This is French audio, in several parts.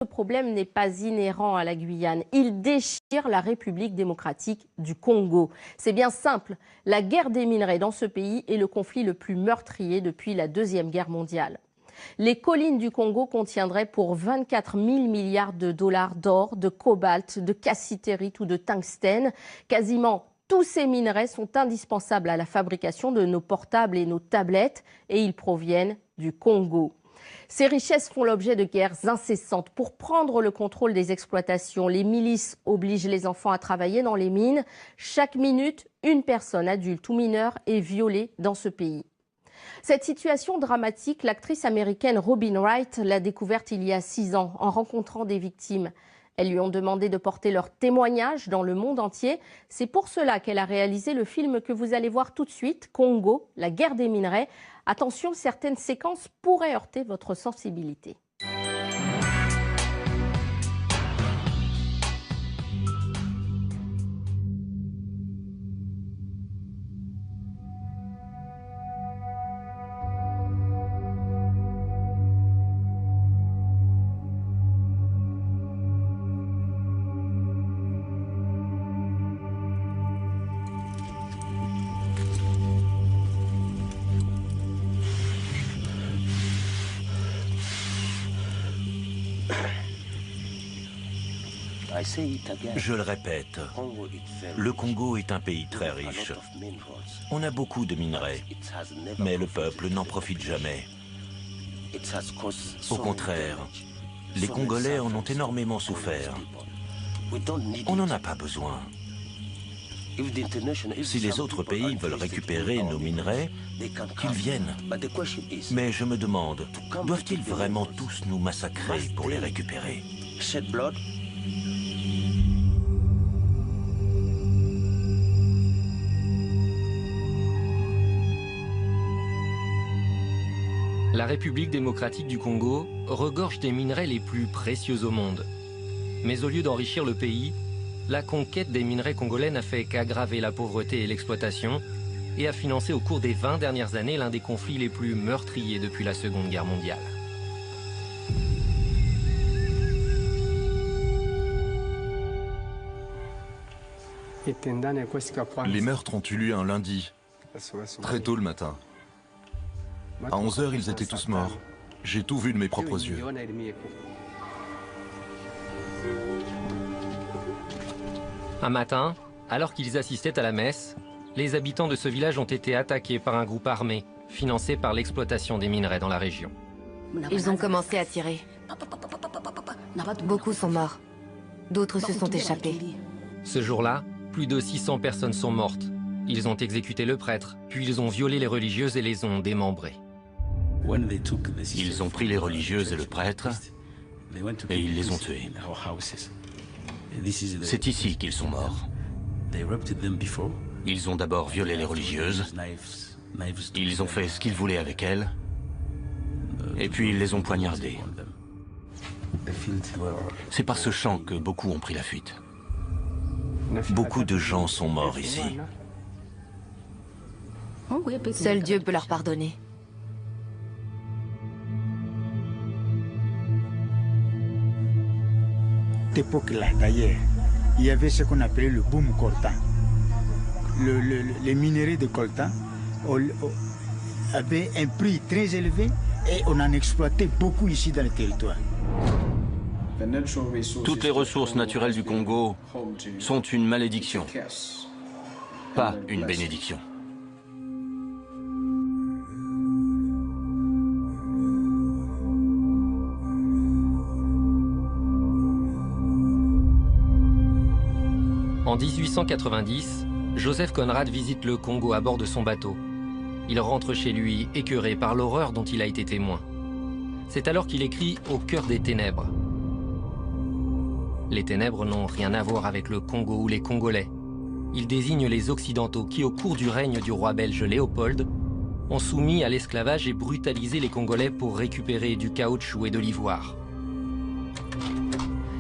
Ce problème n'est pas inhérent à la Guyane. Il déchire la République démocratique du Congo. C'est bien simple. La guerre des minerais dans ce pays est le conflit le plus meurtrier depuis la Deuxième Guerre mondiale. Les collines du Congo contiendraient pour 24 000 milliards de dollars d'or, de cobalt, de cassitérite ou de tungstène. Quasiment tous ces minerais sont indispensables à la fabrication de nos portables et nos tablettes et ils proviennent du Congo. Ces richesses font l'objet de guerres incessantes. Pour prendre le contrôle des exploitations, les milices obligent les enfants à travailler dans les mines. Chaque minute, une personne adulte ou mineure est violée dans ce pays. Cette situation dramatique, l'actrice américaine Robin Wright l'a découverte il y a 6 ans en rencontrant des victimes. Elles lui ont demandé de porter leur témoignage dans le monde entier. C'est pour cela qu'elle a réalisé le film que vous allez voir tout de suite, Congo, la guerre des minerais. Attention, certaines séquences pourraient heurter votre sensibilité. Je le répète, le Congo est un pays très riche. On a beaucoup de minerais, mais le peuple n'en profite jamais. Au contraire, les Congolais en ont énormément souffert. On n'en a pas besoin. Si les autres pays veulent récupérer nos minerais, qu'ils viennent. Mais je me demande, doivent-ils vraiment tous nous massacrer pour les récupérer ? La République démocratique du Congo regorge des minerais les plus précieux au monde. Mais au lieu d'enrichir le pays, la conquête des minerais congolais n'a fait qu'aggraver la pauvreté et l'exploitation et a financé au cours des 20 dernières années l'un des conflits les plus meurtriers depuis la Seconde Guerre mondiale. Les meurtres ont eu lieu un lundi, très tôt le matin. À 11 h, ils étaient tous morts. J'ai tout vu de mes propres yeux. Un matin, alors qu'ils assistaient à la messe, les habitants de ce village ont été attaqués par un groupe armé, financé par l'exploitation des minerais dans la région. Ils ont commencé à tirer. Beaucoup sont morts. D'autres se sont échappés. Ce jour-là, plus de 600 personnes sont mortes. Ils ont exécuté le prêtre, puis ils ont violé les religieuses et les ont démembrées. Ils ont pris les religieuses et le prêtre et ils les ont tués. C'est ici qu'ils sont morts. Ils ont d'abord violé les religieuses, ils ont fait ce qu'ils voulaient avec elles, et puis ils les ont poignardées. C'est par ce champ que beaucoup ont pris la fuite. Beaucoup de gens sont morts ici. Seul Dieu peut leur pardonner. À cette époque-là, d'ailleurs, il y avait ce qu'on appelait le boom coltan. Les minerais de coltan avaient un prix très élevé et on en exploitait beaucoup ici dans le territoire. Toutes les ressources naturelles du Congo sont une malédiction, pas une bénédiction. En 1890, Joseph Conrad visite le Congo à bord de son bateau. Il rentre chez lui écœuré par l'horreur dont il a été témoin. C'est alors qu'il écrit « Au cœur des ténèbres ». Les ténèbres n'ont rien à voir avec le Congo ou les Congolais. Ils désignent les Occidentaux qui, au cours du règne du roi belge Léopold, ont soumis à l'esclavage et brutalisé les Congolais pour récupérer du caoutchouc et de l'ivoire.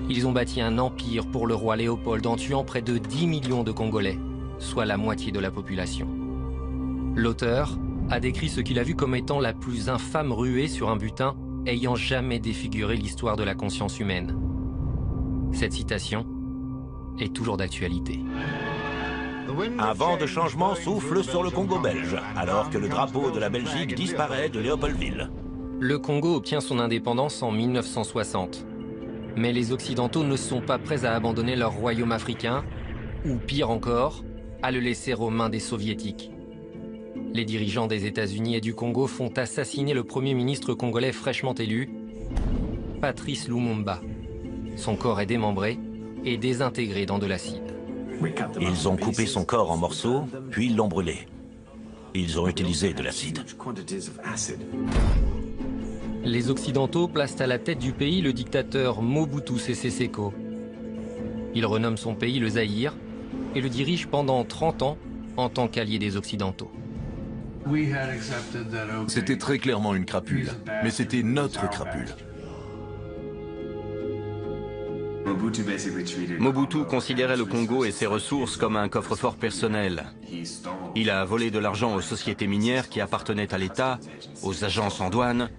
Ils ont bâti un empire pour le roi Léopold en tuant près de 10 millions de Congolais, soit la moitié de la population. L'auteur a décrit ce qu'il a vu comme étant la plus infâme ruée sur un butin ayant jamais défiguré l'histoire de la conscience humaine. Cette citation est toujours d'actualité. Un vent de changement souffle sur le Congo belge, alors que le drapeau de la Belgique disparaît de Léopoldville. Le Congo obtient son indépendance en 1960. Mais les Occidentaux ne sont pas prêts à abandonner leur royaume africain, ou pire encore, à le laisser aux mains des Soviétiques. Les dirigeants des États-Unis et du Congo font assassiner le premier ministre congolais fraîchement élu, Patrice Lumumba. Son corps est démembré et désintégré dans de l'acide. Ils ont coupé son corps en morceaux, puis l'ont brûlé. Ils ont utilisé de l'acide. Les Occidentaux placent à la tête du pays le dictateur Mobutu Sese Seko. Il renomme son pays le Zaïre et le dirige pendant 30 ans en tant qu'allié des Occidentaux. C'était très clairement une crapule, mais c'était notre crapule. Mobutu considérait le Congo et ses ressources comme un coffre-fort personnel. Il a volé de l'argent aux sociétés minières qui appartenaient à l'État, aux agences en douane.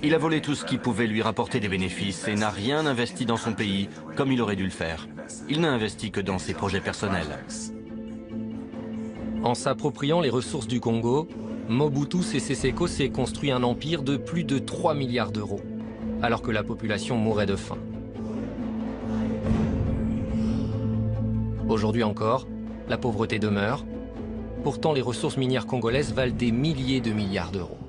Il a volé tout ce qui pouvait lui rapporter des bénéfices et n'a rien investi dans son pays comme il aurait dû le faire. Il n'a investi que dans ses projets personnels. En s'appropriant les ressources du Congo, Mobutu Sese Seko s'est construit un empire de plus de 3 milliards d'euros, alors que la population mourait de faim. Aujourd'hui encore, la pauvreté demeure. Pourtant, les ressources minières congolaises valent des milliers de milliards d'euros.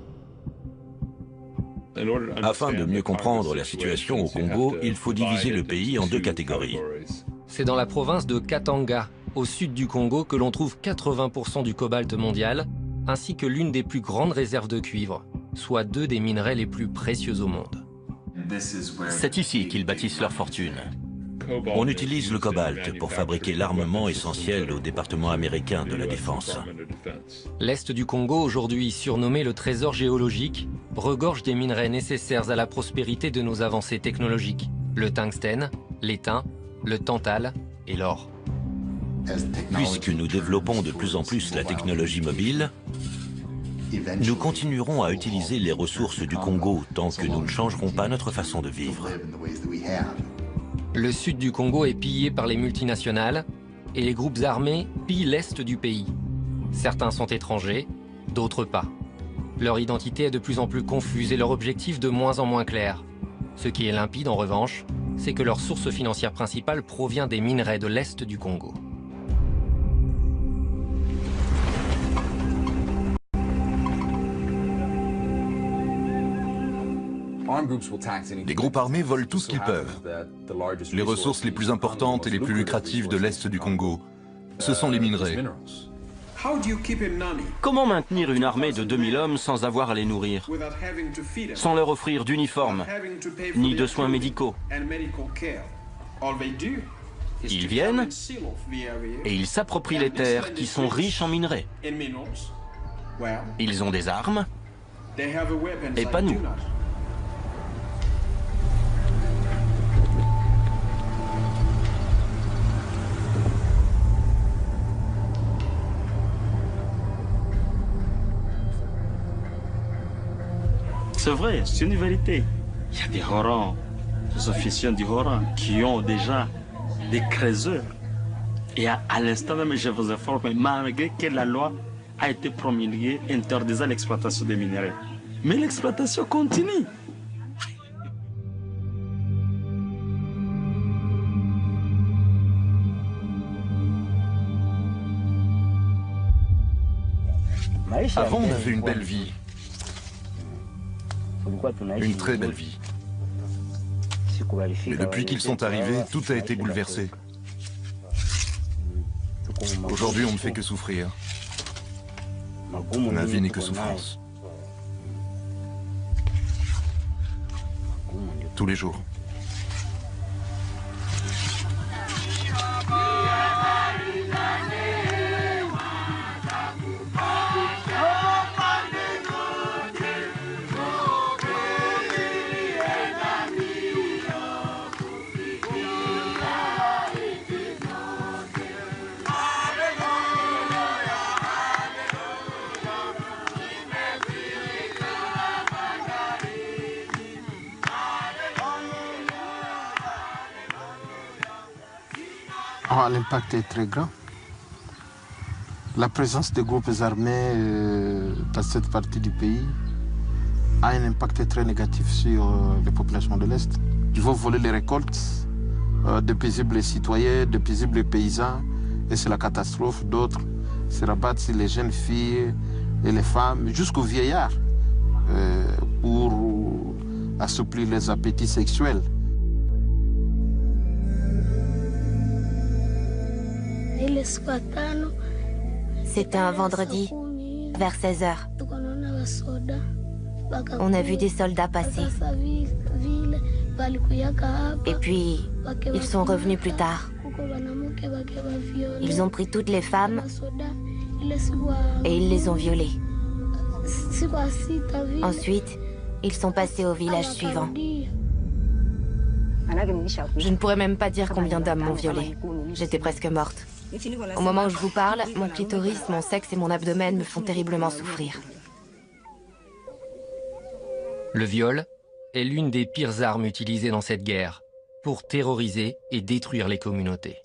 Afin de mieux comprendre la situation au Congo, il faut diviser le pays en deux catégories. C'est dans la province de Katanga, au sud du Congo, que l'on trouve 80% du cobalt mondial, ainsi que l'une des plus grandes réserves de cuivre, soit 2 des minerais les plus précieux au monde. C'est ici qu'ils bâtissent leur fortune. On utilise le cobalt pour fabriquer l'armement essentiel au département américain de la défense. L'Est du Congo, aujourd'hui surnommé le trésor géologique, regorge des minerais nécessaires à la prospérité de nos avancées technologiques. Le tungstène, l'étain, le tantal et l'or. Puisque nous développons de plus en plus la technologie mobile, nous continuerons à utiliser les ressources du Congo tant que nous ne changerons pas notre façon de vivre. Le sud du Congo est pillé par les multinationales et les groupes armés pillent l'est du pays. Certains sont étrangers, d'autres pas. Leur identité est de plus en plus confuse et leur objectif de moins en moins clair. Ce qui est limpide en revanche, c'est que leur source financière principale provient des minerais de l'est du Congo. Les groupes armés volent tout ce qu'ils peuvent. Les ressources les plus importantes et les plus lucratives de l'Est du Congo, ce sont les minerais. Comment maintenir une armée de 2000 hommes sans avoir à les nourrir, sans leur offrir d'uniformes, ni de soins médicaux? Ils viennent et ils s'approprient les terres qui sont riches en minerais. Ils ont des armes et pas nous. C'est vrai, c'est une vérité. Il y a des Horans, des officiers du Horan qui ont déjà des creuseurs. Et à l'instant même, je vous informe, malgré que la loi a été promulguée interdisant l'exploitation des minéraux. Mais l'exploitation continue. Avant, on avait une belle vie. Une très belle vie. Mais depuis qu'ils sont arrivés, tout a été bouleversé. Aujourd'hui, on ne fait que souffrir. Ma vie n'est que souffrance. Tous les jours. L'impact est très grand. La présence des groupes armés dans cette partie du pays a un impact très négatif sur les populations de l'Est. Ils vont voler les récoltes de paisibles citoyens, de paisibles paysans, et c'est la catastrophe. D'autres se rabattent sur les jeunes filles et les femmes, jusqu'aux vieillards, pour assouplir les appétits sexuels. C'était un vendredi, vers 16h. On a vu des soldats passer. Et puis, ils sont revenus plus tard. Ils ont pris toutes les femmes et ils les ont violées. Ensuite, ils sont passés au village suivant. Je ne pourrais même pas dire combien d'hommes m'ont violée. J'étais presque morte. Au moment où je vous parle, mon clitoris, mon sexe et mon abdomen me font terriblement souffrir. Le viol est l'une des pires armes utilisées dans cette guerre pour terroriser et détruire les communautés.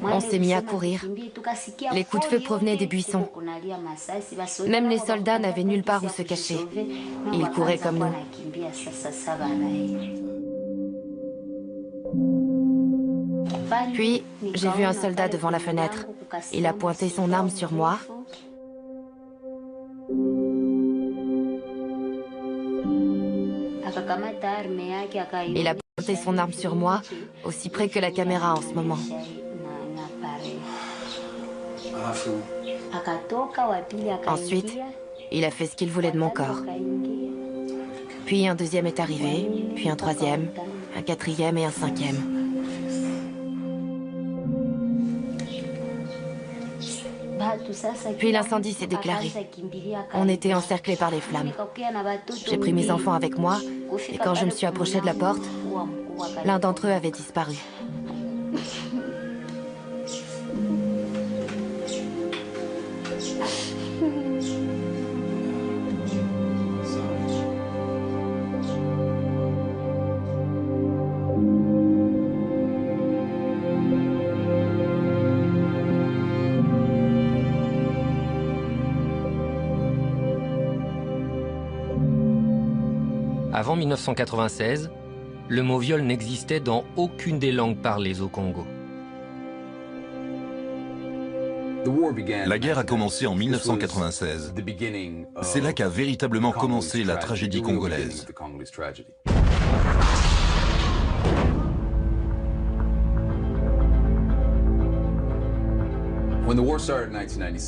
On s'est mis à courir. Les coups de feu provenaient des buissons. Même les soldats n'avaient nulle part où se cacher. Ils couraient comme nous. Puis, j'ai vu un soldat devant la fenêtre. Il a pointé son arme sur moi. Il a pointé son arme sur moi, aussi près que la caméra en ce moment. Ensuite, il a fait ce qu'il voulait de mon corps. Puis un deuxième est arrivé, puis un troisième, un quatrième et un cinquième. Puis l'incendie s'est déclaré. On était encerclés par les flammes. J'ai pris mes enfants avec moi, et quand je me suis approchée de la porte, l'un d'entre eux avait disparu. Avant 1996, le mot viol n'existait dans aucune des langues parlées au Congo. La guerre a commencé en 1996. C'est là qu'a véritablement commencé la tragédie congolaise.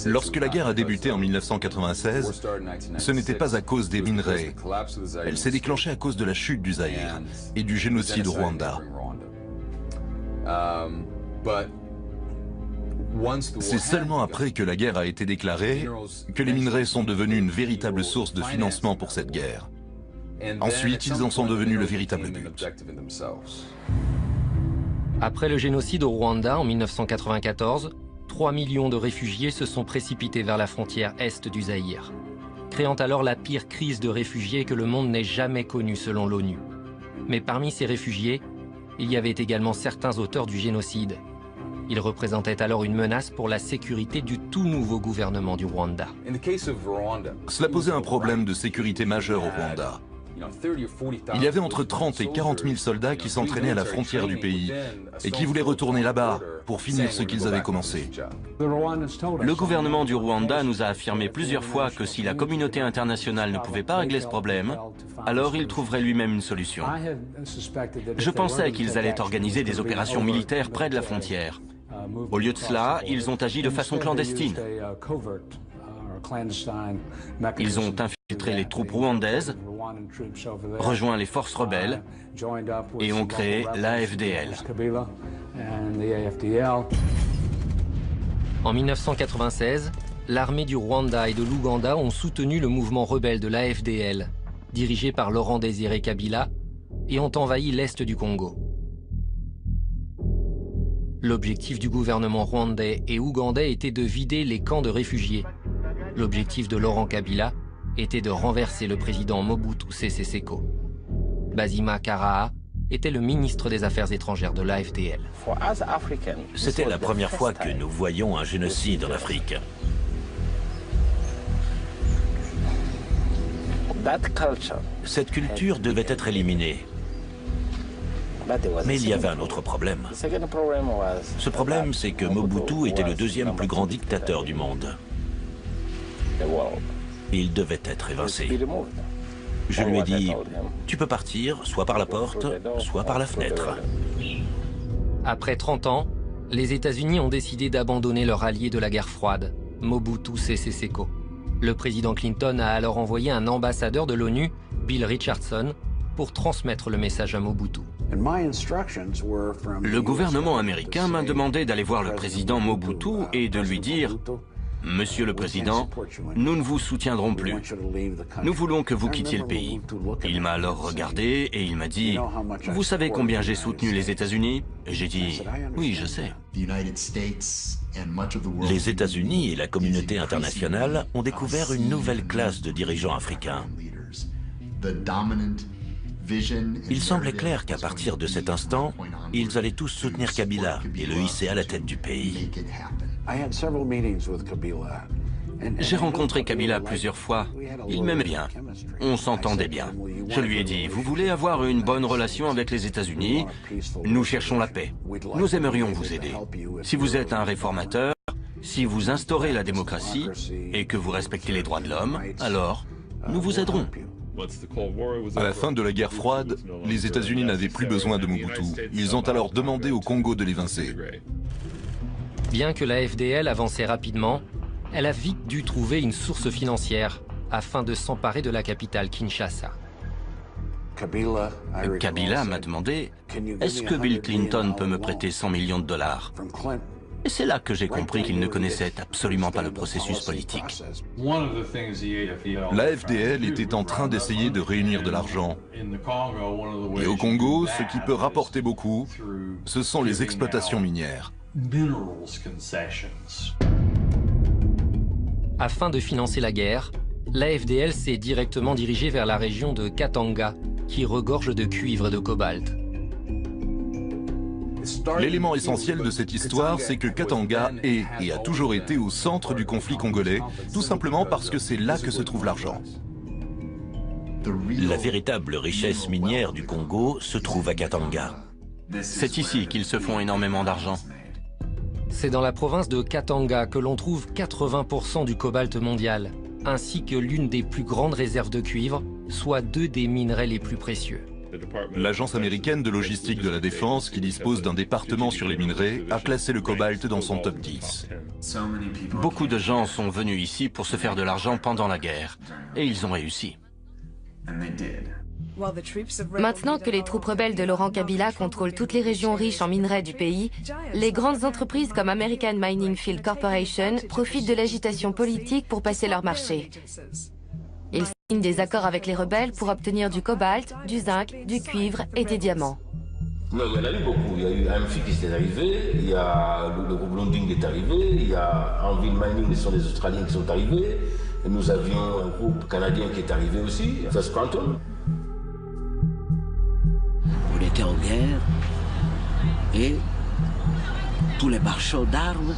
Lorsque la guerre a débuté en 1996, ce n'était pas à cause des minerais. Elle s'est déclenchée à cause de la chute du Zaïre et du génocide au Rwanda. C'est seulement après que la guerre a été déclarée que les minerais sont devenus une véritable source de financement pour cette guerre. Ensuite, ils en sont devenus le véritable but. Après le génocide au Rwanda en 1994, 3 millions de réfugiés se sont précipités vers la frontière est du Zaïre, créant alors la pire crise de réfugiés que le monde n'ait jamais connue selon l'ONU. Mais parmi ces réfugiés, il y avait également certains auteurs du génocide. Ils représentaient alors une menace pour la sécurité du tout nouveau gouvernement du Rwanda. Cela posait un problème de sécurité majeur au Rwanda. Il y avait entre 30 et 40 000 soldats qui s'entraînaient à la frontière du pays et qui voulaient retourner là-bas pour finir ce qu'ils avaient commencé. Le gouvernement du Rwanda nous a affirmé plusieurs fois que si la communauté internationale ne pouvait pas régler ce problème, alors il trouverait lui-même une solution. Je pensais qu'ils allaient organiser des opérations militaires près de la frontière. Au lieu de cela, ils ont agi de façon clandestine. Ils ont infiltré les troupes rwandaises, rejoint les forces rebelles et ont créé l'AFDL. En 1996, l'armée du Rwanda et de l'Ouganda ont soutenu le mouvement rebelle de l'AFDL, dirigé par Laurent Désiré Kabila, et ont envahi l'est du Congo. L'objectif du gouvernement rwandais et ougandais était de vider les camps de réfugiés. L'objectif de Laurent Kabila était de renverser le président Mobutu Sese Seko. Basima Karaha était le ministre des Affaires étrangères de l'AFDL. C'était la première fois que nous voyions un génocide en Afrique. Cette culture devait être éliminée. Mais il y avait un autre problème. Ce problème, c'est que Mobutu était le deuxième plus grand dictateur du monde. Il devait être évincé. Je lui ai dit, tu peux partir, soit par la porte, soit par la fenêtre. Après 30 ans, les États-Unis ont décidé d'abandonner leur allié de la guerre froide, Mobutu Sese Seko. Le président Clinton a alors envoyé un ambassadeur de l'ONU, Bill Richardson, pour transmettre le message à Mobutu. Le gouvernement américain m'a demandé d'aller voir le président Mobutu et de lui dire « Monsieur le Président, nous ne vous soutiendrons plus. Nous voulons que vous quittiez le pays. » Il m'a alors regardé et il m'a dit « Vous savez combien j'ai soutenu les États-Unis » Et j'ai dit « Oui, je sais. » Les États-Unis et la communauté internationale ont découvert une nouvelle classe de dirigeants africains. Il semblait clair qu'à partir de cet instant, ils allaient tous soutenir Kabila et le hisser à la tête du pays. J'ai rencontré Kabila plusieurs fois. Il m'aimait bien. On s'entendait bien. Je lui ai dit, vous voulez avoir une bonne relation avec les États-Unis? Nous cherchons la paix. Nous aimerions vous aider. Si vous êtes un réformateur, si vous instaurez la démocratie et que vous respectez les droits de l'homme, alors nous vous aiderons. À la fin de la guerre froide, les États-Unis n'avaient plus besoin de Mobutu. Ils ont alors demandé au Congo de l'évincer. Bien que la FDL avançait rapidement, elle a vite dû trouver une source financière afin de s'emparer de la capitale Kinshasa. Kabila m'a demandé « Est-ce que Bill Clinton peut me prêter 100 millions de dollars ?» Et c'est là que j'ai compris qu'il ne connaissait absolument pas le processus politique. L'AFDL était en train d'essayer de réunir de l'argent. Et au Congo, ce qui peut rapporter beaucoup, ce sont les exploitations minières. Afin de financer la guerre, l'AFDL s'est directement dirigée vers la région de Katanga, qui regorge de cuivre et de cobalt. L'élément essentiel de cette histoire, c'est que Katanga est et a toujours été au centre du conflit congolais, tout simplement parce que c'est là que se trouve l'argent. La véritable richesse minière du Congo se trouve à Katanga. C'est ici qu'ils se font énormément d'argent. C'est dans la province de Katanga que l'on trouve 80% du cobalt mondial, ainsi que l'une des plus grandes réserves de cuivre, soit 2 des minerais les plus précieux. L'agence américaine de logistique de la défense, qui dispose d'un département sur les minerais, a classé le cobalt dans son top 10. Beaucoup de gens sont venus ici pour se faire de l'argent pendant la guerre, et ils ont réussi. Maintenant que les troupes rebelles de Laurent Kabila contrôlent toutes les régions riches en minerais du pays, les grandes entreprises comme American Mining Field Corporation profitent de l'agitation politique pour passer leur marché. Ils signent des accords avec les rebelles pour obtenir du cobalt, du zinc, du cuivre et des diamants. Non, il y en a eu beaucoup. Il y a eu AMFI qui est arrivé, il y a le groupe Londing qui est arrivé, il y a Anvil Mining, ce sont les Australiens qui sont arrivés. Et nous avions un groupe canadien qui est arrivé aussi, First Quantum. On était en guerre et tous les marchands d'armes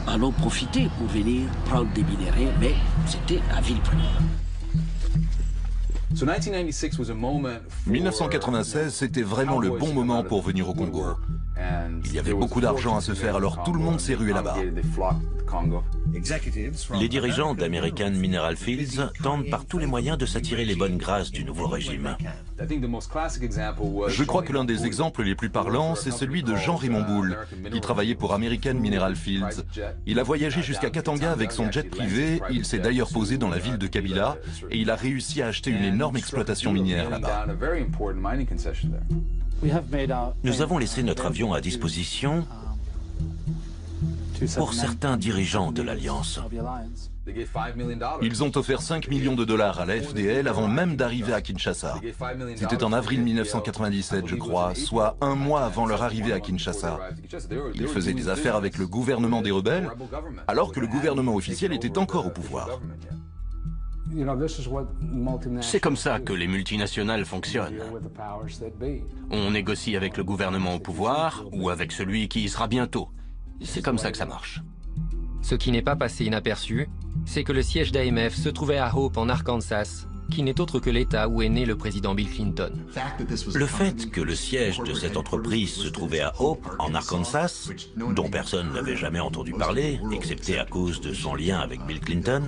en ont profité pour venir prendre des minéraux, mais c'était à vil prix. 1996, c'était vraiment le bon moment pour venir au Congo. Il y avait beaucoup d'argent à se faire, alors tout le monde s'est rué là-bas. Les dirigeants d'American Mineral Fields tentent par tous les moyens de s'attirer les bonnes grâces du nouveau régime. Je crois que l'un des exemples les plus parlants, c'est celui de Jean-Raymond Boule, qui travaillait pour American Mineral Fields. Il a voyagé jusqu'à Katanga avec son jet privé, il s'est d'ailleurs posé dans la ville de Kabila, et il a réussi à acheter une énorme exploitation minière là-bas. Nous avons laissé notre avion à disposition pour certains dirigeants de l'Alliance. Ils ont offert 5 millions de dollars à la FDL avant même d'arriver à Kinshasa. C'était en avril 1997, je crois, soit un mois avant leur arrivée à Kinshasa. Ils faisaient des affaires avec le gouvernement des rebelles, alors que le gouvernement officiel était encore au pouvoir. C'est comme ça que les multinationales fonctionnent. On négocie avec le gouvernement au pouvoir ou avec celui qui y sera bientôt. C'est comme ça que ça marche. Ce qui n'est pas passé inaperçu, c'est que le siège d'AMF se trouvait à Hope en Arkansas, qui n'est autre que l'État où est né le président Bill Clinton. Le fait que le siège de cette entreprise se trouvait à Hope, en Arkansas, dont personne n'avait jamais entendu parler, excepté à cause de son lien avec Bill Clinton,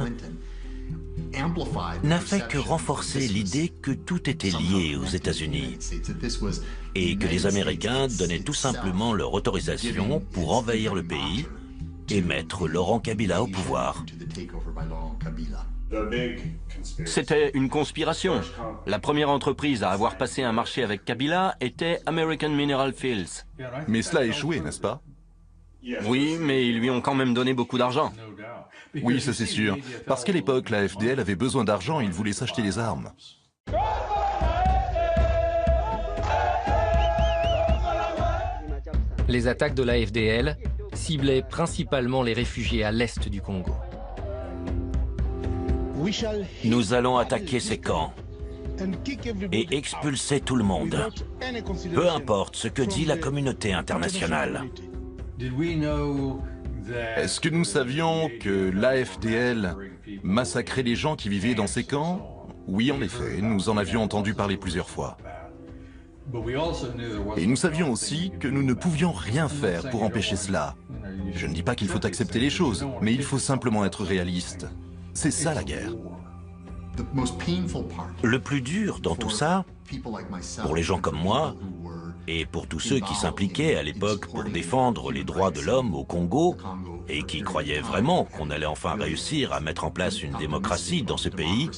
n'a fait que renforcer l'idée que tout était lié aux États-Unis et que les Américains donnaient tout simplement leur autorisation pour envahir le pays et mettre Laurent Kabila au pouvoir. C'était une conspiration. La première entreprise à avoir passé un marché avec Kabila était American Mineral Fields. Mais cela a échoué, n'est-ce pas? Oui, mais ils lui ont quand même donné beaucoup d'argent. Oui, ça c'est sûr. Parce qu'à l'époque, la FDL avait besoin d'argent et il voulait s'acheter des armes. Les attaques de la FDL ciblaient principalement les réfugiés à l'est du Congo. Nous allons attaquer ces camps et expulser tout le monde, peu importe ce que dit la communauté internationale. Est-ce que nous savions que l'AFDL massacrait les gens qui vivaient dans ces camps? Oui, en effet, nous en avions entendu parler plusieurs fois. Et nous savions aussi que nous ne pouvions rien faire pour empêcher cela. Je ne dis pas qu'il faut accepter les choses, mais il faut simplement être réaliste. C'est ça la guerre. Le plus dur dans tout ça, pour les gens comme moi, et pour tous ceux qui s'impliquaient à l'époque pour défendre les droits de l'homme au Congo, et qui croyaient vraiment qu'on allait enfin réussir à mettre en place une démocratie dans ce pays,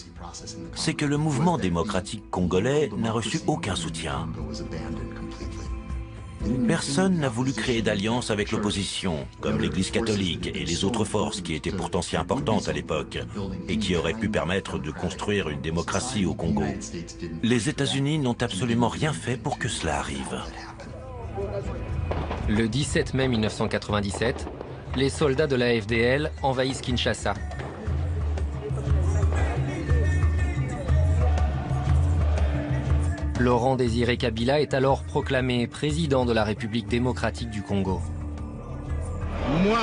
c'est que le mouvement démocratique congolais n'a reçu aucun soutien. Personne n'a voulu créer d'alliance avec l'opposition, comme l'Église catholique et les autres forces qui étaient pourtant si importantes à l'époque et qui auraient pu permettre de construire une démocratie au Congo. Les États-Unis n'ont absolument rien fait pour que cela arrive. Le 17 mai 1997, les soldats de la FDL envahissent Kinshasa. Laurent Désiré Kabila est alors proclamé président de la République démocratique du Congo. Moi,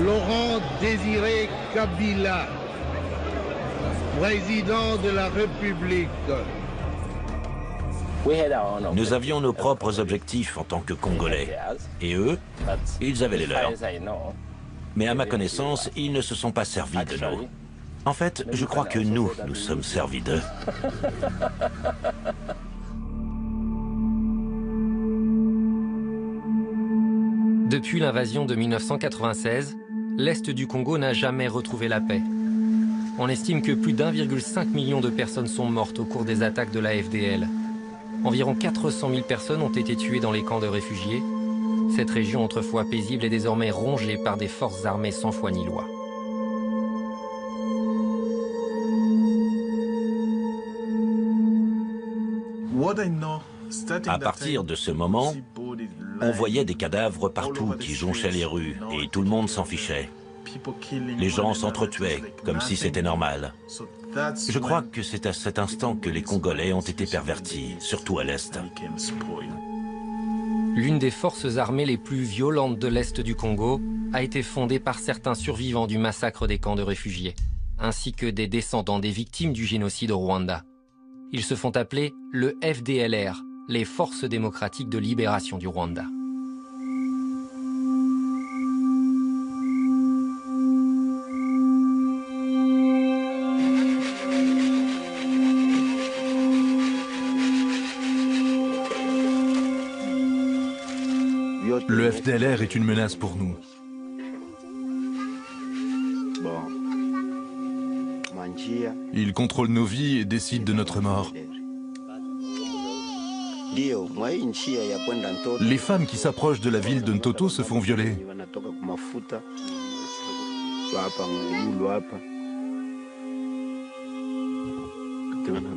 Laurent Désiré Kabila, président de la République. Nous avions nos propres objectifs en tant que Congolais. Et eux, ils avaient les leurs. Mais à ma connaissance, ils ne se sont pas servis de nous. En fait, je crois que nous sommes servis d'eux. Depuis l'invasion de 1996, l'Est du Congo n'a jamais retrouvé la paix. On estime que plus d'1,5 million de personnes sont mortes au cours des attaques de la FDL. Environ 400 000 personnes ont été tuées dans les camps de réfugiés. Cette région autrefois paisible est désormais rongée par des forces armées sans foi ni loi. À partir de ce moment, on voyait des cadavres partout qui jonchaient les rues et tout le monde s'en fichait. Les gens s'entretuaient comme si c'était normal. Je crois que c'est à cet instant que les Congolais ont été pervertis, surtout à l'Est. L'une des forces armées les plus violentes de l'Est du Congo a été fondée par certains survivants du massacre des camps de réfugiés, ainsi que des descendants des victimes du génocide au Rwanda. Ils se font appeler le FDLR, les Forces démocratiques de libération du Rwanda. Le FDLR est une menace pour nous. Ils contrôlent nos vies et décident de notre mort. Les femmes qui s'approchent de la ville de Ntoto se font violer.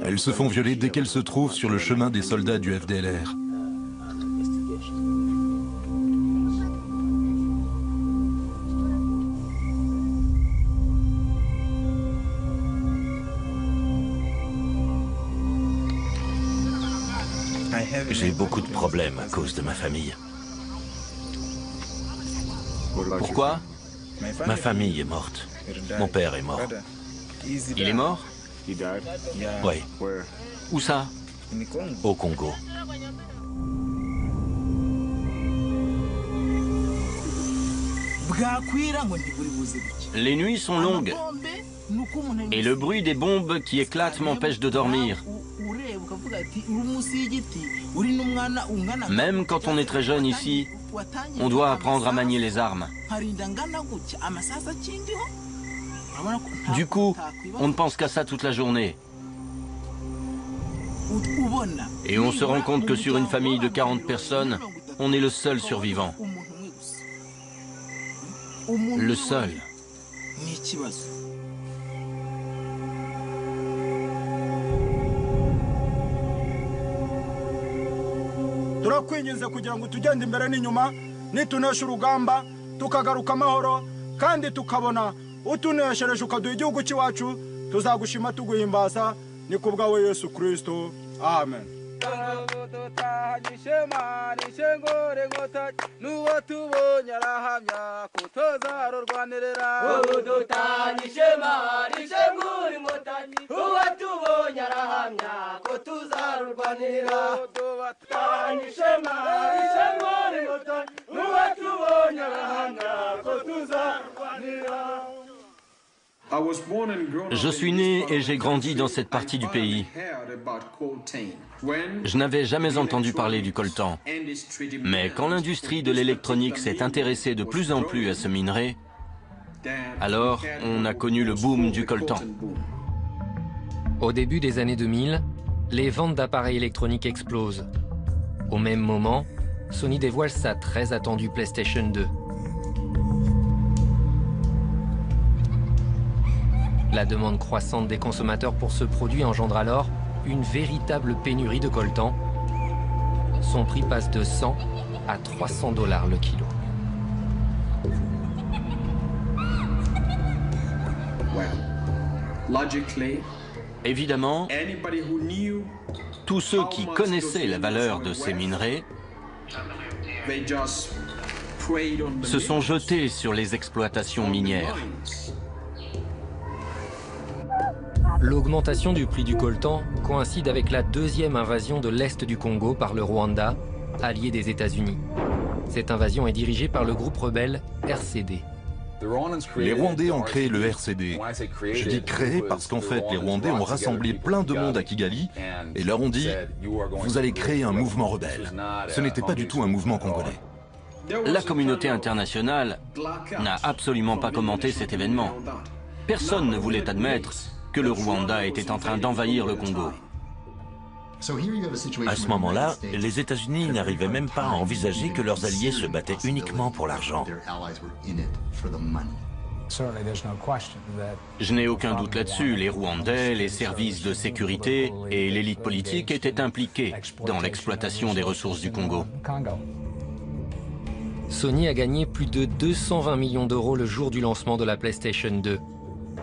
Elles se font violer dès qu'elles se trouvent sur le chemin des soldats du FDLR. J'ai beaucoup de problèmes à cause de ma famille. Pourquoi? Ma famille est morte. Mon père est mort. Il est mort? Oui. Où ça? Au Congo. Les nuits sont longues. Et le bruit des bombes qui éclatent m'empêche de dormir. Même quand on est très jeune ici, on doit apprendre à manier les armes. Du coup, on ne pense qu'à ça toute la journée. Et on se rend compte que sur une famille de 40 personnes, on est le seul survivant. Le seul. turakwinginze kugira ngo tugende imbere n'inyuma nitunesha urugamba tukagaruka amahoro kandi tukabona utuneshereje ukaduha igihugu cyacu tuzagushima tuguhimbaza ni kubwawe Yesu Kristo amen. Je suis né et j'ai grandi dans cette partie du pays. Je n'avais jamais entendu parler du coltan. Mais quand l'industrie de l'électronique s'est intéressée de plus en plus à ce minerai, alors on a connu le boom du coltan. Au début des années 2000, les ventes d'appareils électroniques explosent. Au même moment, Sony dévoile sa très attendue PlayStation 2. La demande croissante des consommateurs pour ce produit engendre alors une véritable pénurie de coltan. Son prix passe de 100 à 300 $ le kilo. Évidemment, tous ceux qui connaissaient la valeur de ces minerais se sont jetés sur les exploitations minières. L'augmentation du prix du coltan coïncide avec la deuxième invasion de l'Est du Congo par le Rwanda, allié des États-Unis. Cette invasion est dirigée par le groupe rebelle RCD. Les Rwandais ont créé le RCD. Je dis créé parce qu'en fait, les Rwandais ont rassemblé plein de monde à Kigali et leur ont dit « Vous allez créer un mouvement rebelle ». Ce n'était pas du tout un mouvement congolais. La communauté internationale n'a absolument pas commenté cet événement. Personne ne voulait admettre que le Rwanda était en train d'envahir le Congo. À ce moment-là, les États-Unis n'arrivaient même pas à envisager que leurs alliés se battaient uniquement pour l'argent. Je n'ai aucun doute là-dessus, les Rwandais, les services de sécurité et l'élite politique étaient impliqués dans l'exploitation des ressources du Congo. Sony a gagné plus de 220 millions d'euros le jour du lancement de la PlayStation 2.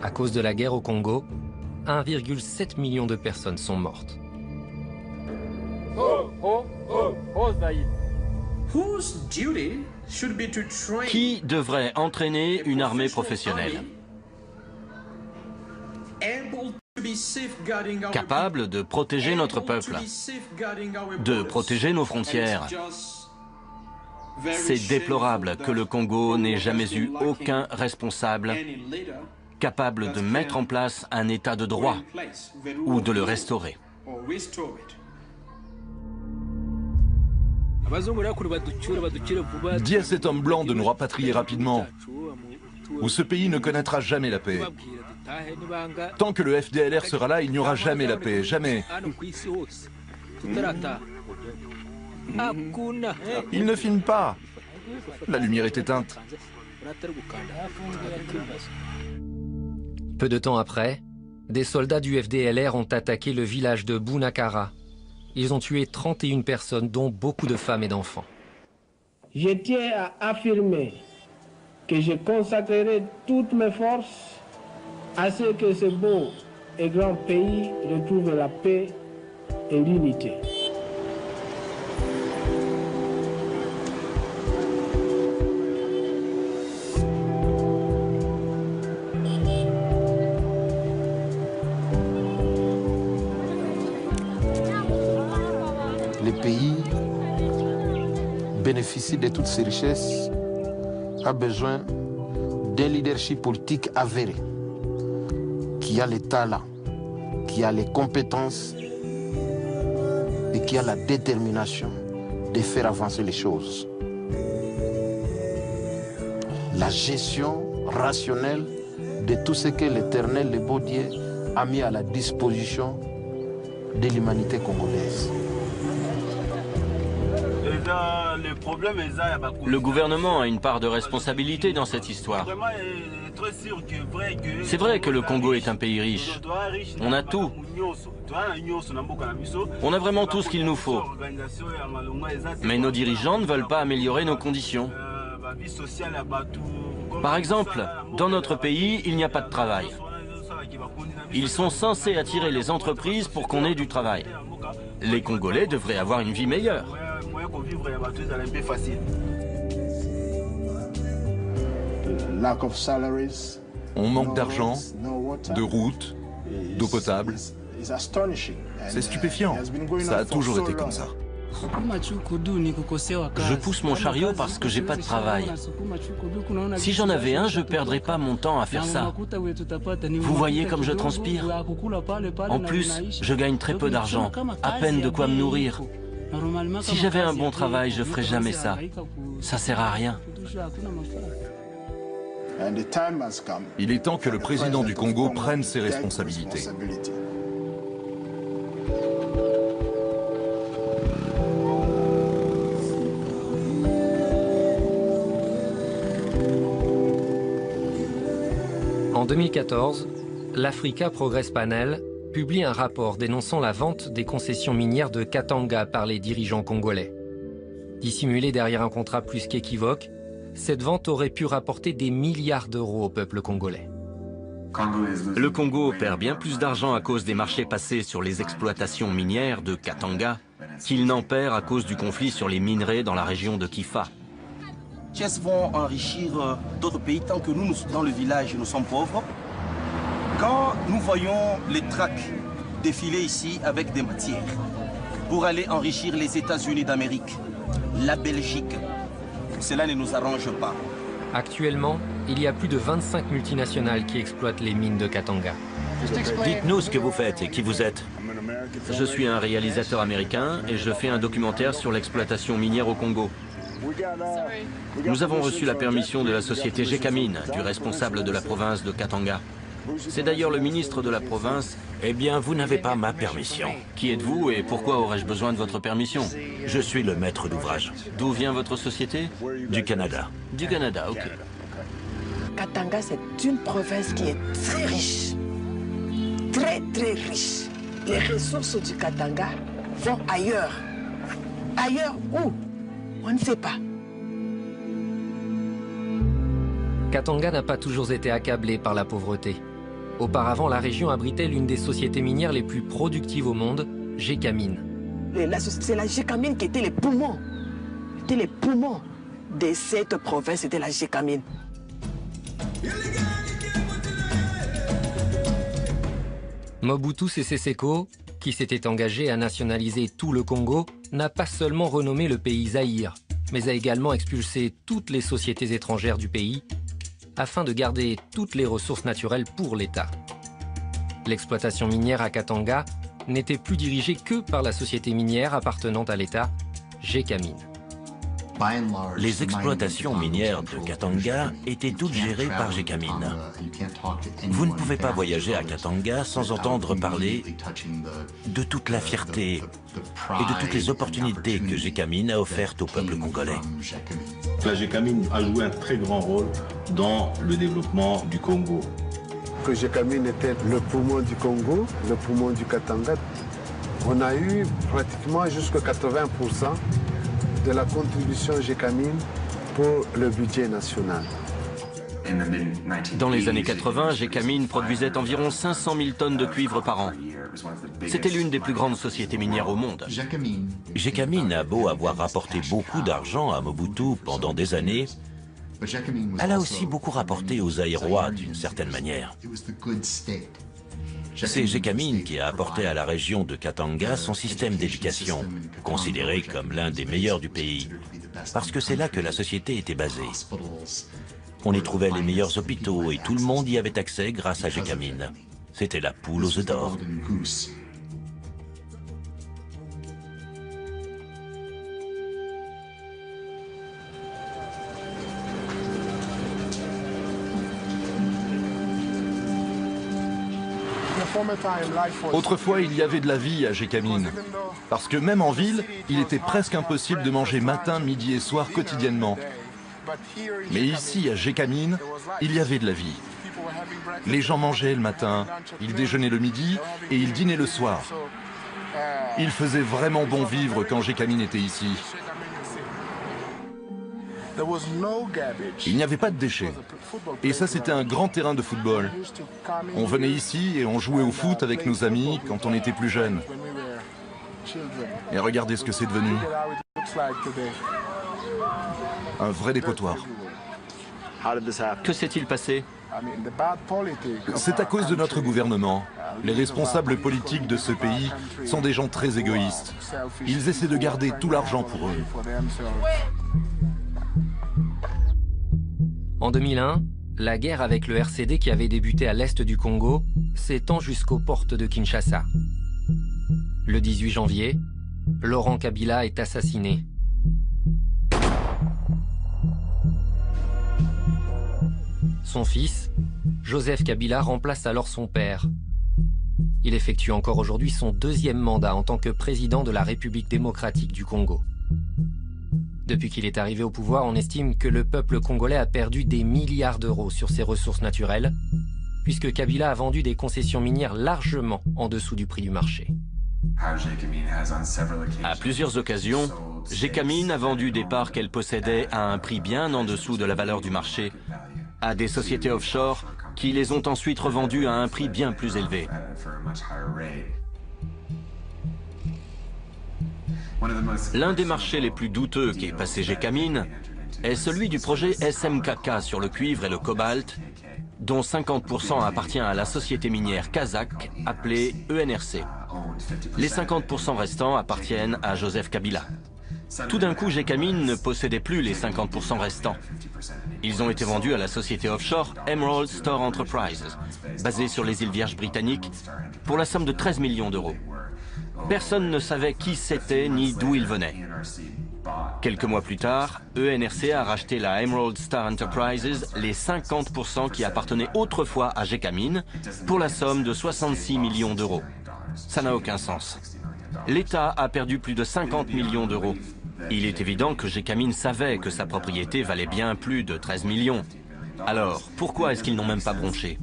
À cause de la guerre au Congo, 1,7 million de personnes sont mortes. Qui devrait entraîner une armée professionnelle? Capable de protéger notre peuple, de protéger nos frontières. C'est déplorable que le Congo n'ait jamais eu aucun responsable capable de mettre en place un état de droit ou de le restaurer. Dis à cet homme blanc de nous rapatrier rapidement, ou ce pays ne connaîtra jamais la paix. Tant que le FDLR sera là, il n'y aura jamais la paix, jamais. Il ne filme pas. La lumière est éteinte. Peu de temps après, des soldats du FDLR ont attaqué le village de Bunakara. Ils ont tué 31 personnes, dont beaucoup de femmes et d'enfants. Je tiens à affirmer que je consacrerai toutes mes forces à ce que ce beau et grand pays retrouve la paix et l'unité. bénéficie de toutes ces richesses a besoin d'un leadership politique avéré, qui a les talents, qui a les compétences et qui a la détermination de faire avancer les choses. La gestion rationnelle de tout ce que l'Éternel, le beau Dieu, a mis à la disposition de l'humanité congolaise. Le gouvernement a une part de responsabilité dans cette histoire. C'est vrai que le Congo est un pays riche. On a tout. On a vraiment tout ce qu'il nous faut. Mais nos dirigeants ne veulent pas améliorer nos conditions. Par exemple, dans notre pays, il n'y a pas de travail. Ils sont censés attirer les entreprises pour qu'on ait du travail. Les Congolais devraient avoir une vie meilleure. On manque d'argent, de routes, d'eau potable. C'est stupéfiant. Ça a toujours été comme ça. Je pousse mon chariot parce que j'ai pas de travail. Si j'en avais un, je perdrais pas mon temps à faire ça. Vous voyez comme je transpire? En plus, je gagne très peu d'argent, à peine de quoi me nourrir. Si j'avais un bon travail, je ferais jamais ça. Ça sert à rien. Il est temps que le président du Congo prenne ses responsabilités. En 2014, l'Africa Progress Panel publie un rapport dénonçant la vente des concessions minières de Katanga par les dirigeants congolais. Dissimulée derrière un contrat plus qu'équivoque, cette vente aurait pu rapporter des milliards d'euros au peuple congolais. Le Congo perd bien plus d'argent à cause des marchés passés sur les exploitations minières de Katanga qu'il n'en perd à cause du conflit sur les minerais dans la région de Kifa. Chess vont enrichir d'autres pays tant que nous, dans le village, nous sommes pauvres. Quand nous voyons les tracts défiler ici avec des matières pour aller enrichir les États-Unis d'Amérique, la Belgique, cela ne nous arrange pas. Actuellement, il y a plus de 25 multinationales qui exploitent les mines de Katanga. Dites-nous ce que vous faites et qui vous êtes. Je suis un réalisateur américain et je fais un documentaire sur l'exploitation minière au Congo. Nous avons reçu la permission de la société Gécamine, du responsable de la province de Katanga. C'est d'ailleurs le ministre de la province. Eh bien, vous n'avez pas ma permission. Qui êtes-vous et pourquoi aurais-je besoin de votre permission? Je suis le maître d'ouvrage. D'où vient votre société? Du Canada. Du Canada, ok. Katanga, c'est une province qui est très riche. Très, très riche. Les ressources du Katanga vont ailleurs. Ailleurs où? On ne sait pas. Katanga n'a pas toujours été accablée par la pauvreté. Auparavant, la région abritait l'une des sociétés minières les plus productives au monde, Gécamine. C'est la Gécamine qui était les poumons. C'était les poumons de cette province, c'était la Gécamine. Mobutu Sese Seko, qui s'était engagé à nationaliser tout le Congo, n'a pas seulement renommé le pays Zaïre, mais a également expulsé toutes les sociétés étrangères du pays afin de garder toutes les ressources naturelles pour l'État. L'exploitation minière à Katanga n'était plus dirigée que par la société minière appartenant à l'État, Gécamine. Les exploitations minières de Katanga étaient toutes gérées par Gécamine. Vous ne pouvez pas voyager à Katanga sans entendre parler de toute la fierté et de toutes les opportunités que Gécamine a offertes au peuple congolais. La Gécamine a joué un très grand rôle dans le développement du Congo. Que Gécamine était le poumon du Congo, le poumon du Katanga. On a eu pratiquement jusqu'à 80% de la contribution Gécamine pour le budget national. Dans les années 80, Gécamine produisait environ 500 000 tonnes de cuivre par an. C'était l'une des plus grandes sociétés minières au monde. Gécamine a beau avoir rapporté beaucoup d'argent à Mobutu pendant des années, elle a aussi beaucoup rapporté aux Zaïrois d'une certaine manière. C'est Gécamine qui a apporté à la région de Katanga son système d'éducation, considéré comme l'un des meilleurs du pays, parce que c'est là que la société était basée. On y trouvait les meilleurs hôpitaux et tout le monde y avait accès grâce à Gécamine. C'était la poule aux œufs d'or. Autrefois, il y avait de la vie à Gécamine, parce que même en ville, il était presque impossible de manger matin, midi et soir quotidiennement. Mais ici, à Gécamine, il y avait de la vie. Les gens mangeaient le matin, ils déjeunaient le midi et ils dînaient le soir. Il faisait vraiment bon vivre quand Gécamine était ici. Il n'y avait pas de déchets. Et ça, c'était un grand terrain de football. On venait ici et on jouait au foot avec nos amis quand on était plus jeunes. Et regardez ce que c'est devenu. Un vrai dépotoir. Que s'est-il passé? C'est à cause de notre gouvernement. Les responsables politiques de ce pays sont des gens très égoïstes. Ils essaient de garder tout l'argent pour eux. En 2001, la guerre avec le RCD qui avait débuté à l'est du Congo s'étend jusqu'aux portes de Kinshasa. Le 18 janvier, Laurent Kabila est assassiné. Son fils, Joseph Kabila, remplace alors son père. Il effectue encore aujourd'hui son deuxième mandat en tant que président de la République démocratique du Congo. Depuis qu'il est arrivé au pouvoir, on estime que le peuple congolais a perdu des milliards d'euros sur ses ressources naturelles, puisque Kabila a vendu des concessions minières largement en dessous du prix du marché. À plusieurs occasions, Gécamine a vendu des parts qu'elle possédait à un prix bien en dessous de la valeur du marché à des sociétés offshore qui les ont ensuite revendues à un prix bien plus élevé. L'un des marchés les plus douteux qui est passé Gécamine est celui du projet SMKK sur le cuivre et le cobalt, dont 50% appartient à la société minière kazakh appelée ENRC. Les 50% restants appartiennent à Joseph Kabila. Tout d'un coup, Gécamine ne possédait plus les 50% restants. Ils ont été vendus à la société offshore Emerald Star Enterprises, basée sur les îles Vierges britanniques, pour la somme de 13 millions d'euros. Personne ne savait qui c'était ni d'où il venait. Quelques mois plus tard, ENRC a racheté la Emerald Star Enterprises, les 50% qui appartenaient autrefois à Gécamine, pour la somme de 66 millions d'euros. Ça n'a aucun sens. L'État a perdu plus de 50 millions d'euros. Il est évident que Gécamine savait que sa propriété valait bien plus de 13 millions. Alors, pourquoi est-ce qu'ils n'ont même pas bronché?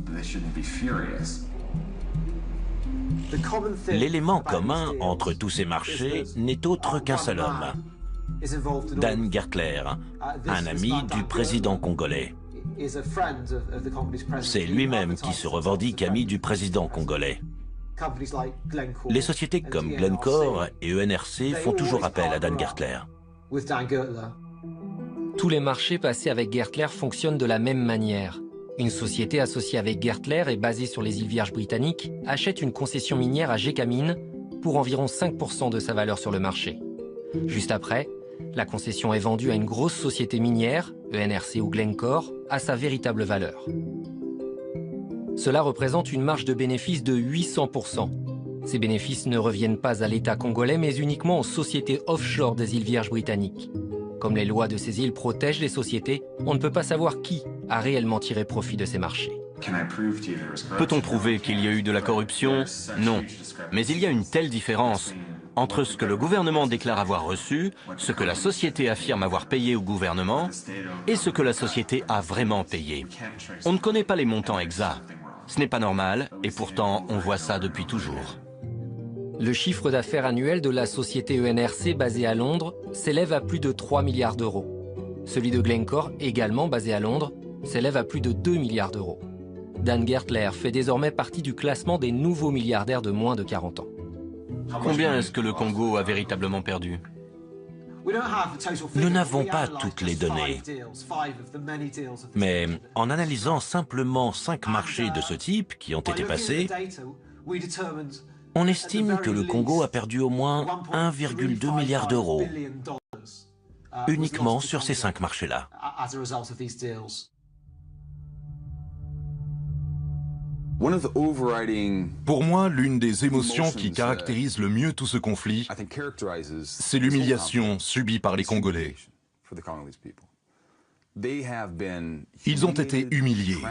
L'élément commun entre tous ces marchés n'est autre qu'un seul homme, Dan Gertler, un ami du président congolais. C'est lui-même qui se revendique ami du président congolais. Les sociétés comme Glencore et ENRC font toujours appel à Dan Gertler. Tous les marchés passés avec Gertler fonctionnent de la même manière. Une société associée avec Gertler et basée sur les îles Vierges britanniques achète une concession minière à Gécamine pour environ 5% de sa valeur sur le marché. Juste après, la concession est vendue à une grosse société minière, ENRC ou Glencore, à sa véritable valeur. Cela représente une marge de bénéfice de 800%. Ces bénéfices ne reviennent pas à l'État congolais, mais uniquement aux sociétés offshore des îles Vierges britanniques. Comme les lois de ces îles protègent les sociétés, on ne peut pas savoir qui a réellement tiré profit de ces marchés. Peut-on prouver qu'il y a eu de la corruption? Non. Mais il y a une telle différence entre ce que le gouvernement déclare avoir reçu, ce que la société affirme avoir payé au gouvernement, et ce que la société a vraiment payé. On ne connaît pas les montants exacts. Ce n'est pas normal, et pourtant on voit ça depuis toujours. Le chiffre d'affaires annuel de la société ENRC basée à Londres s'élève à plus de 3 milliards d'euros. Celui de Glencore, également basé à Londres, s'élève à plus de 2 milliards d'euros. Dan Gertler fait désormais partie du classement des nouveaux milliardaires de moins de 40 ans. Combien est-ce que le Congo a véritablement perdu? Nous n'avons pas toutes les données, mais en analysant simplement 5 marchés de ce type qui ont été passés, On estime que le Congo a perdu au moins 1,2 milliard d'euros uniquement sur ces 5 marchés-là. Pour moi, l'une des émotions qui caractérise le mieux tout ce conflit, c'est l'humiliation subie par les Congolais. Ils ont été humiliés,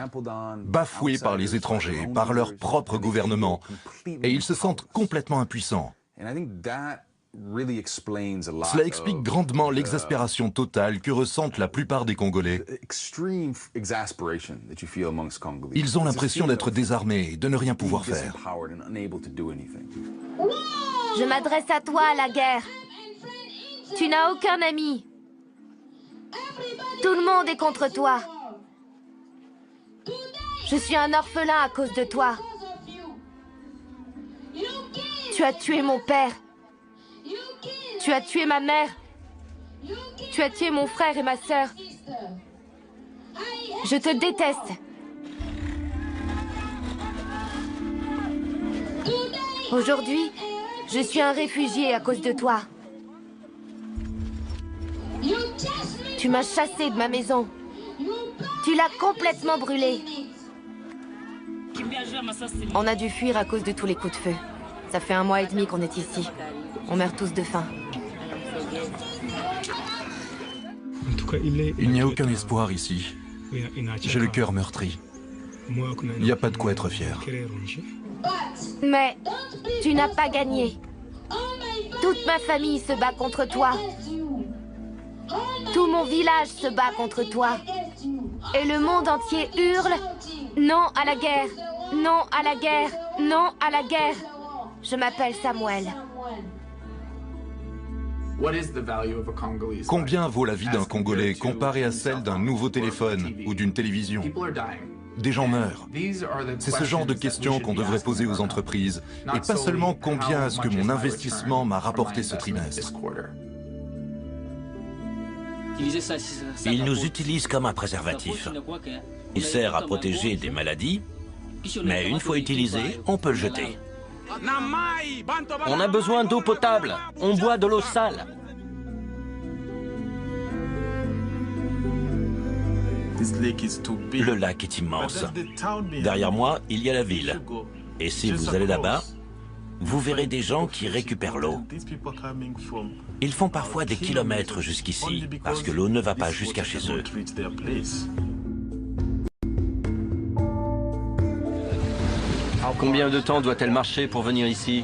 bafoués par les étrangers, par leur propre gouvernement, et ils se sentent complètement impuissants. Cela explique grandement l'exaspération totale que ressentent la plupart des Congolais. Ils ont l'impression d'être désarmés et de ne rien pouvoir faire. Je m'adresse à toi, la guerre. Tu n'as aucun ami. Tout le monde est contre toi. Je suis un orphelin à cause de toi. Tu as tué mon père. Tu as tué ma mère. Tu as tué mon frère et ma sœur. Je te déteste. Aujourd'hui, je suis un réfugié à cause de toi. Tu m'as chassé de ma maison. Tu l'as complètement brûlée. On a dû fuir à cause de tous les coups de feu. Ça fait 1 mois et demi qu'on est ici. On meurt tous de faim. Il n'y a aucun espoir ici. J'ai le cœur meurtri. Il n'y a pas de quoi être fier. Mais tu n'as pas gagné. Toute ma famille se bat contre toi. Tout mon village se bat contre toi. Et le monde entier hurle « Non à la guerre! Non à la guerre! Non à la guerre !» Je m'appelle Samuel. Combien vaut la vie d'un Congolais comparée à celle d'un nouveau téléphone ou d'une télévision? Des gens meurent. C'est ce genre de questions qu'on devrait poser aux entreprises, et pas seulement combien est-ce que mon investissement m'a rapporté ce trimestre. Ils nous utilisent comme un préservatif. Il sert à protéger des maladies, mais une fois utilisé, on peut le jeter. On a besoin d'eau potable. On boit de l'eau sale. Le lac est immense. Derrière moi, il y a la ville. Et si vous allez là-bas, vous verrez des gens qui récupèrent l'eau. Ils font parfois des kilomètres jusqu'ici, parce que l'eau ne va pas jusqu'à chez eux. Combien de temps doit-elle marcher pour venir ici?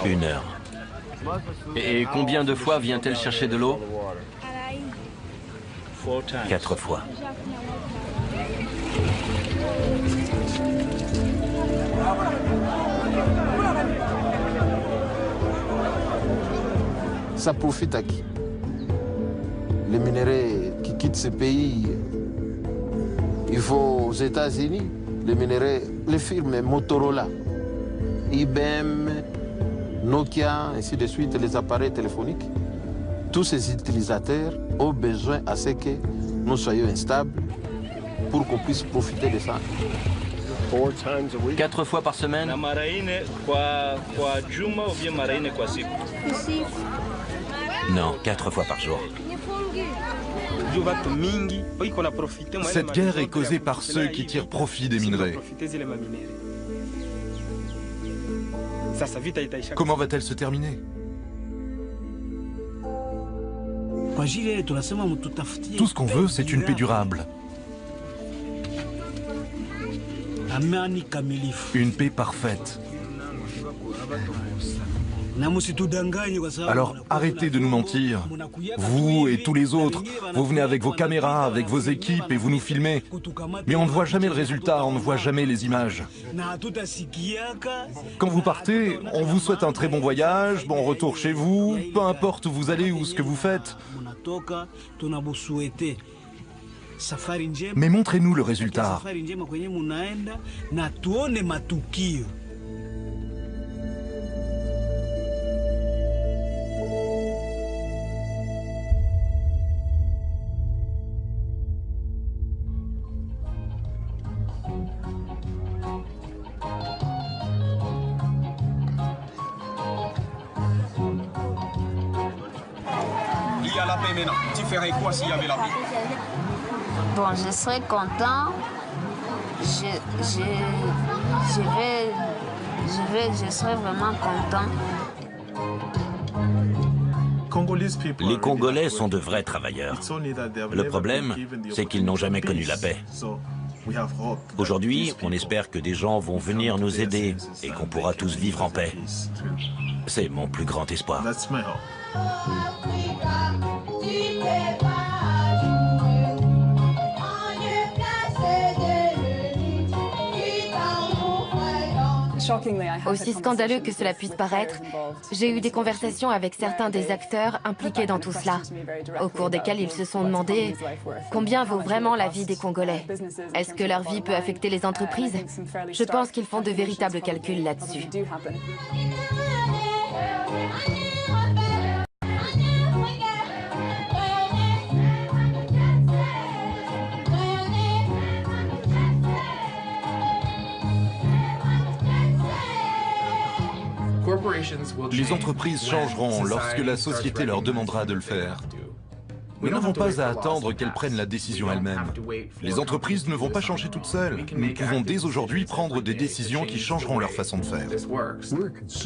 1 heure. Et combien de fois vient-elle chercher de l'eau? 4 fois. Ça profite à qui? Les minerais qui quittent ce pays, ils vont aux États-Unis. Les minerais, les firmes Motorola, IBM, Nokia, ainsi de suite, les appareils téléphoniques, tous ces utilisateurs ont besoin à ce que nous soyons instables pour qu'on puisse profiter de ça. 4 fois par semaine? Non, 4 fois par jour. Cette guerre est causée par ceux qui tirent profit des minerais. Comment va-t-elle se terminer? Tout ce qu'on veut, c'est une paix durable. Une paix parfaite. Alors arrêtez de nous mentir. Vous et tous les autres, vous venez avec vos caméras, avec vos équipes et vous nous filmez. Mais on ne voit jamais le résultat, on ne voit jamais les images. Quand vous partez, on vous souhaite un très bon voyage, bon retour chez vous, peu importe où vous allez ou ce que vous faites. Mais montrez-nous le résultat. la paix maintenant, tu ferais quoi s'il y avait la paix? Bon, je serais content. Je serais vraiment content. Les Congolais sont de vrais travailleurs. Le problème, c'est qu'ils n'ont jamais connu la paix. Aujourd'hui, on espère que des gens vont venir nous aider et qu'on pourra tous vivre en paix. C'est mon plus grand espoir. Aussi scandaleux que cela puisse paraître, j'ai eu des conversations avec certains des acteurs impliqués dans tout cela, au cours desquels ils se sont demandé combien vaut vraiment la vie des Congolais. Est-ce que leur vie peut affecter les entreprises? Je pense qu'ils font de véritables calculs là-dessus. Les entreprises changeront lorsque la société leur demandera de le faire. Nous n'avons pas à attendre qu'elles prennent la décision elles-mêmes. Les entreprises ne vont pas changer toutes seules. Nous pouvons dès aujourd'hui prendre des décisions qui changeront leur façon de faire.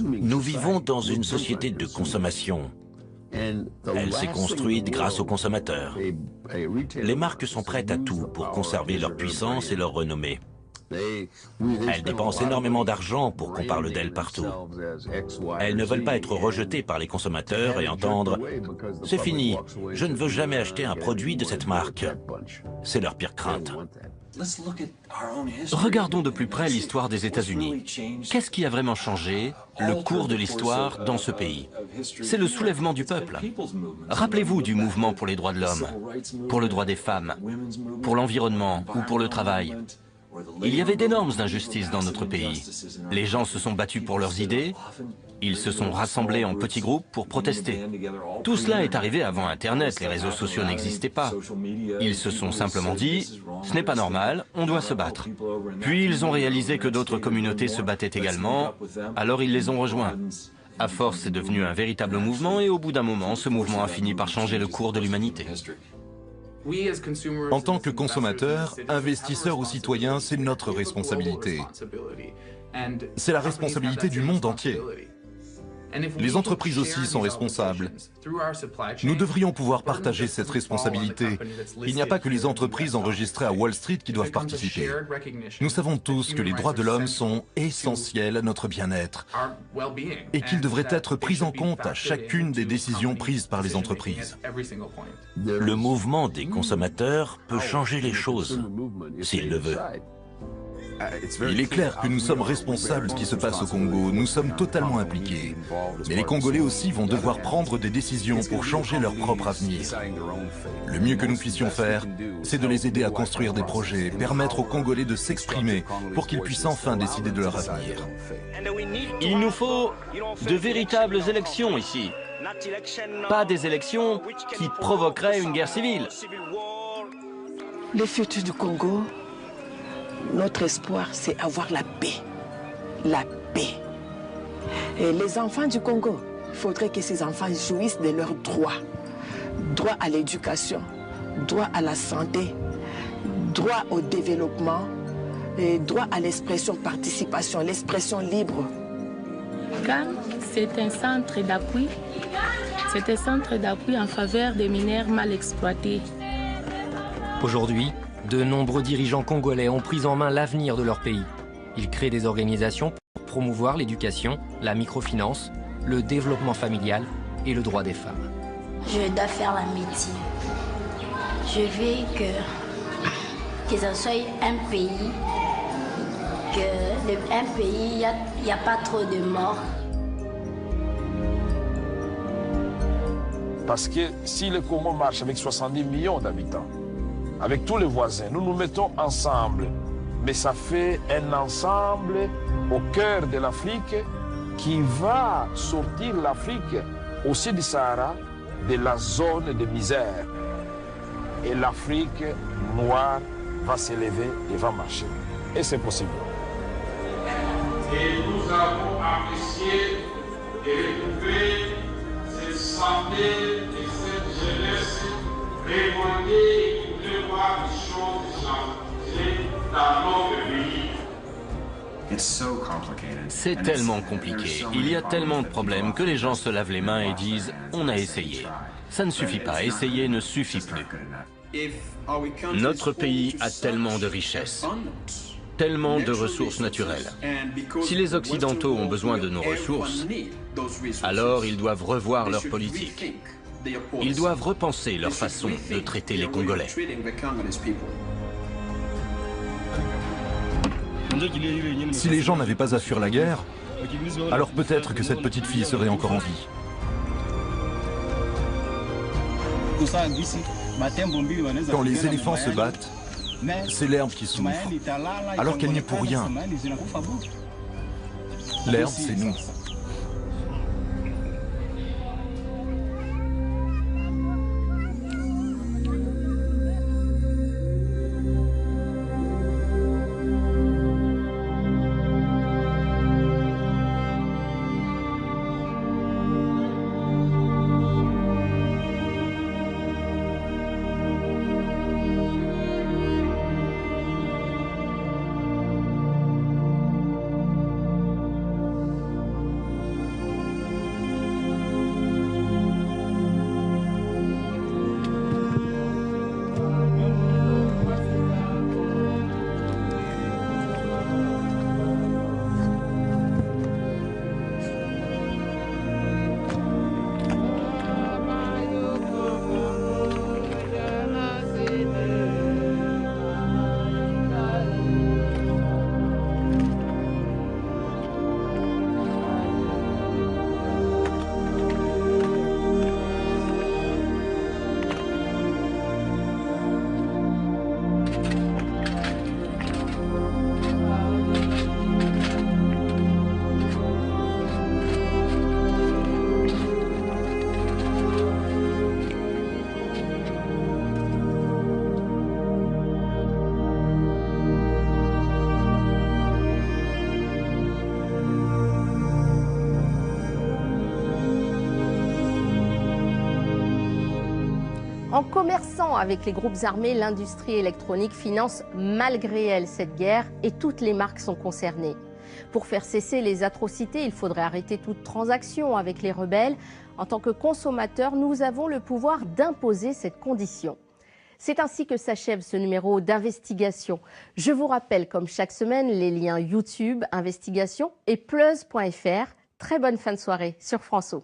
Nous vivons dans une société de consommation. Elle s'est construite grâce aux consommateurs. Les marques sont prêtes à tout pour conserver leur puissance et leur renommée. Elles dépensent énormément d'argent pour qu'on parle d'elles partout. Elles ne veulent pas être rejetées par les consommateurs et entendre « C'est fini, je ne veux jamais acheter un produit de cette marque ». C'est leur pire crainte. Regardons de plus près l'histoire des États-Unis. Qu'est-ce qui a vraiment changé le cours de l'histoire dans ce pays? C'est le soulèvement du peuple. Rappelez-vous du mouvement pour les droits de l'homme, pour le droit des femmes, pour l'environnement ou pour le travail. Il y avait d'énormes injustices dans notre pays. Les gens se sont battus pour leurs idées, ils se sont rassemblés en petits groupes pour protester. Tout cela est arrivé avant Internet, les réseaux sociaux n'existaient pas. Ils se sont simplement dit, ce n'est pas normal, on doit se battre. Puis ils ont réalisé que d'autres communautés se battaient également, alors ils les ont rejoints. À force, c'est devenu un véritable mouvement et au bout d'un moment, ce mouvement a fini par changer le cours de l'humanité. En tant que consommateurs, investisseurs ou citoyens, c'est notre responsabilité. C'est la responsabilité du monde entier. Les entreprises aussi sont responsables. Nous devrions pouvoir partager cette responsabilité. Il n'y a pas que les entreprises enregistrées à Wall Street qui doivent participer. Nous savons tous que les droits de l'homme sont essentiels à notre bien-être et qu'ils devraient être pris en compte à chacune des décisions prises par les entreprises. Le mouvement des consommateurs peut changer les choses, s'il le veut. Il est clair que nous sommes responsables de ce qui se passe au Congo, nous sommes totalement impliqués. Mais les Congolais aussi vont devoir prendre des décisions pour changer leur propre avenir. Le mieux que nous puissions faire, c'est de les aider à construire des projets, permettre aux Congolais de s'exprimer pour qu'ils puissent enfin décider de leur avenir. Il nous faut de véritables élections ici. Pas des élections qui provoqueraient une guerre civile. Le futur du Congo, notre espoir, c'est avoir la paix. La paix. Et les enfants du Congo, il faudrait que ces enfants jouissent de leurs droits. Droit à l'éducation, droit à la santé, droit au développement, et droit à l'expression, participation, l'expression libre. CAN, c'est un centre d'appui. C'est un centre d'appui en faveur des mineurs mal exploités. Aujourd'hui, de nombreux dirigeants congolais ont pris en main l'avenir de leur pays. Ils créent des organisations pour promouvoir l'éducation, la microfinance, le développement familial et le droit des femmes. Je dois faire la médecine. Je veux que ça soit un pays, il n'y a pas trop de morts. Parce que si le Congo marche avec 70 millions d'habitants, avec tous les voisins, nous nous mettons ensemble. Mais ça fait un ensemble au cœur de l'Afrique qui va sortir l'Afrique aussi du Sahara, de la zone de misère. Et l'Afrique noire va s'élever et va marcher. Et c'est possible. Et nous avons apprécié et retrouvé cette santé et cette jeunesse, répondez et voulez voir les choses changer dans notre pays. C'est tellement compliqué, il y a tellement de problèmes que les gens se lavent les mains et disent « on a essayé ». Ça ne suffit pas, essayer ne suffit plus. Notre pays a tellement de richesses, tellement de ressources naturelles. Si les Occidentaux ont besoin de nos ressources, alors ils doivent revoir leur politique. Ils doivent repenser leur façon de traiter les Congolais. Si les gens n'avaient pas à fuir la guerre, alors peut-être que cette petite fille serait encore en vie. Quand les éléphants se battent, c'est l'herbe qui souffre, alors qu'elle n'y est pour rien. L'herbe, c'est nous. En commerçant avec les groupes armés, l'industrie électronique finance malgré elle cette guerre et toutes les marques sont concernées. Pour faire cesser les atrocités, il faudrait arrêter toute transaction avec les rebelles. En tant que consommateurs, nous avons le pouvoir d'imposer cette condition. C'est ainsi que s'achève ce numéro d'investigation. Je vous rappelle, comme chaque semaine, les liens YouTube, Investigation et Plus.fr. Très bonne fin de soirée sur François.